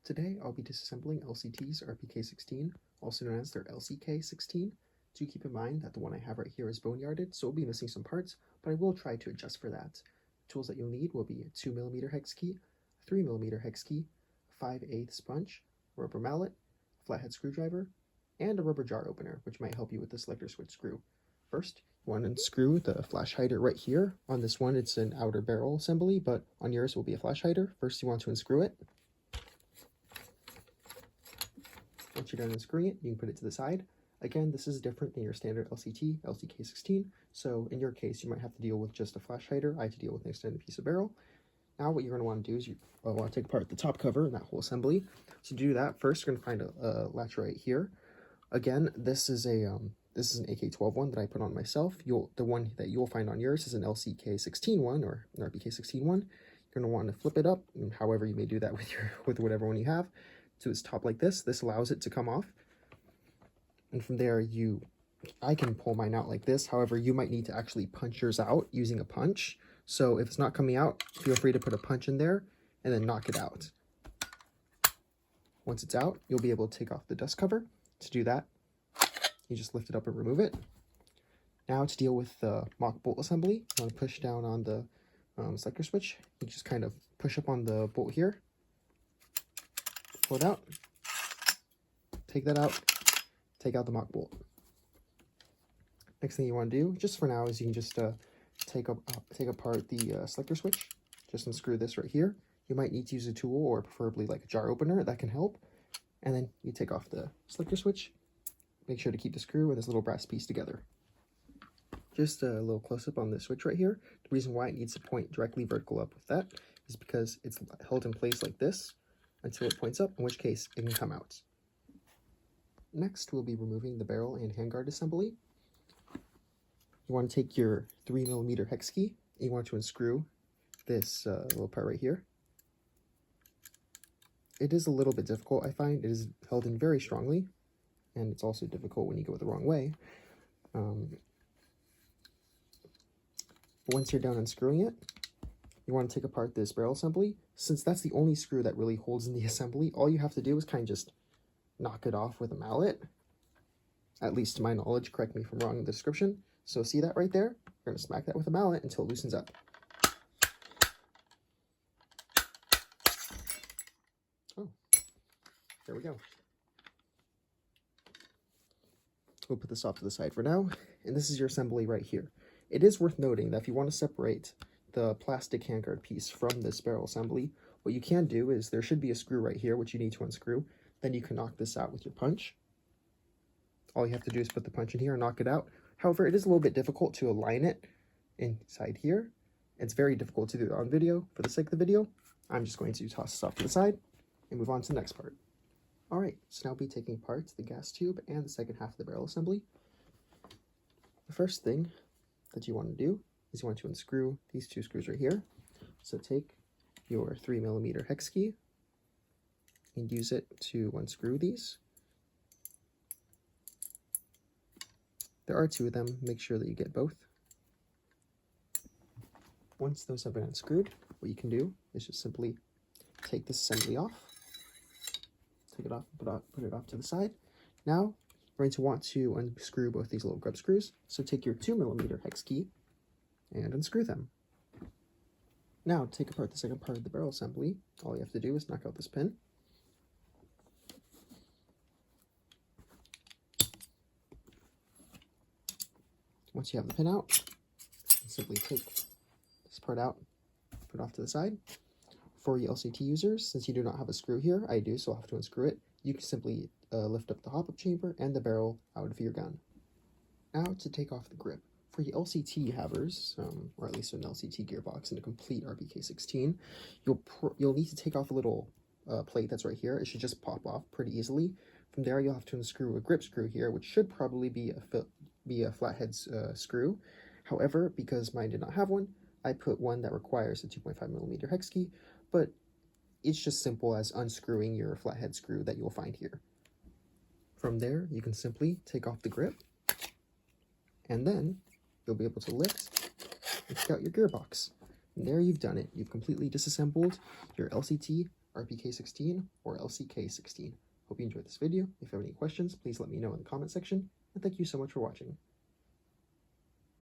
Today I'll be disassembling LCT's RPK-16, also known as their LCK-16. Do keep in mind that the one I have right here is boneyarded, so we'll be missing some parts, but I will try to adjust for that. Tools that you'll need will be a 2mm hex key, a 3mm hex key, a 5/8 sponge, a rubber mallet, a flathead screwdriver, and a rubber jar opener, which might help you with the selector switch screw. First, you want to unscrew the flash hider right here. On this one, it's an outer barrel assembly, but on yours will be a flash hider. First, you want to unscrew it. Once you're done unscrewing it, you can put it to the side. Again, this is different than your standard LCT, LCK-16, so in your case, you might have to deal with just a flash hider. I had to deal with an extended piece of barrel. Now what you're going to want to do is you want to take apart the top cover and that whole assembly. To do that, first you're going to find a latch right here. Again, this is an AK-12 one that I put on myself. The one that you'll find on yours is an LCK-16 one or an RPK-16 one. You're going to want to flip it up, and however you may do that with whatever one you have, to its top like this. This allows it to come off, and from there I can pull mine out like this. However, you might need to actually punch yours out using a punch. So if it's not coming out, feel free to put a punch in there and then knock it out. Once it's out, you'll be able to take off the dust cover. To do that, you just lift it up and remove it. Now to deal with the mock bolt assembly, you want to push down on the selector switch. You just kind of push up on the bolt here, pull it out, take that out, take out the mock bolt. Next thing you want to do, just for now, is you can just take apart the selector switch. Just unscrew this right here. You might need to use a tool or preferably like a jar opener. That can help. And then you take off the selector switch. Make sure to keep the screw and this little brass piece together. Just a little close-up on this switch right here. The reason why it needs to point directly vertical up with that is because it's held in place like this until it points up, in which case it can come out. Next, we'll be removing the barrel and handguard assembly. You want to take your 3mm hex key, and you want to unscrew this little part right here. It is a little bit difficult, I find. It is held in very strongly, and it's also difficult when you go the wrong way. Once you're done unscrewing it, you want to take apart this barrel assembly. Since that's the only screw that really holds in the assembly, all you have to do is kind of just knock it off with a mallet. At least to my knowledge, correct me if I'm wrong in the description. So see that right there? You're going to smack that with a mallet until it loosens up. Oh, there we go. We'll put this off to the side for now. And this is your assembly right here. It is worth noting that if you want to separate the plastic handguard piece from this barrel assembly, what you can do is there should be a screw right here, which you need to unscrew. Then you can knock this out with your punch. All you have to do is put the punch in here and knock it out. However, it is a little bit difficult to align it inside here. It's very difficult to do it on video. For the sake of the video, I'm just going to toss this off to the side and move on to the next part. Alright, so now I'll be taking apart the gas tube and the second half of the barrel assembly. The first thing that you want to do is you want to unscrew these two screws right here. So take your 3mm hex key and use it to unscrew these. There are two of them. Make sure that you get both. Once those have been unscrewed, what you can do is just simply take this assembly off. Take it off, put it off to the side. Now, you're going to want to unscrew both these little grub screws. So take your 2mm hex key and unscrew them. Now, take apart the second part of the barrel assembly. All you have to do is knock out this pin. Once you have the pin out, simply take this part out, put it off to the side. For you LCT users, since you do not have a screw here, I do, so I'll have to unscrew it. You can simply lift up the hop-up chamber and the barrel out of your gun. Now to take off the grip. For you LCT havers, or at least an LCT gearbox and a complete RPK-16, you'll need to take off a little plate that's right here. It should just pop off pretty easily. From there, you'll have to unscrew a grip screw here, which should probably be a flathead screw. However, because mine did not have one, I put one that requires a 2.5mm hex key, but it's just simple as unscrewing your flathead screw that you'll find here. From there, you can simply take off the grip, and then you'll be able to lift and take out your gearbox. And there you've done it. You've completely disassembled your LCT RPK-16 or LCK-16. Hope you enjoyed this video. If you have any questions, please let me know in the comment section, and thank you so much for watching.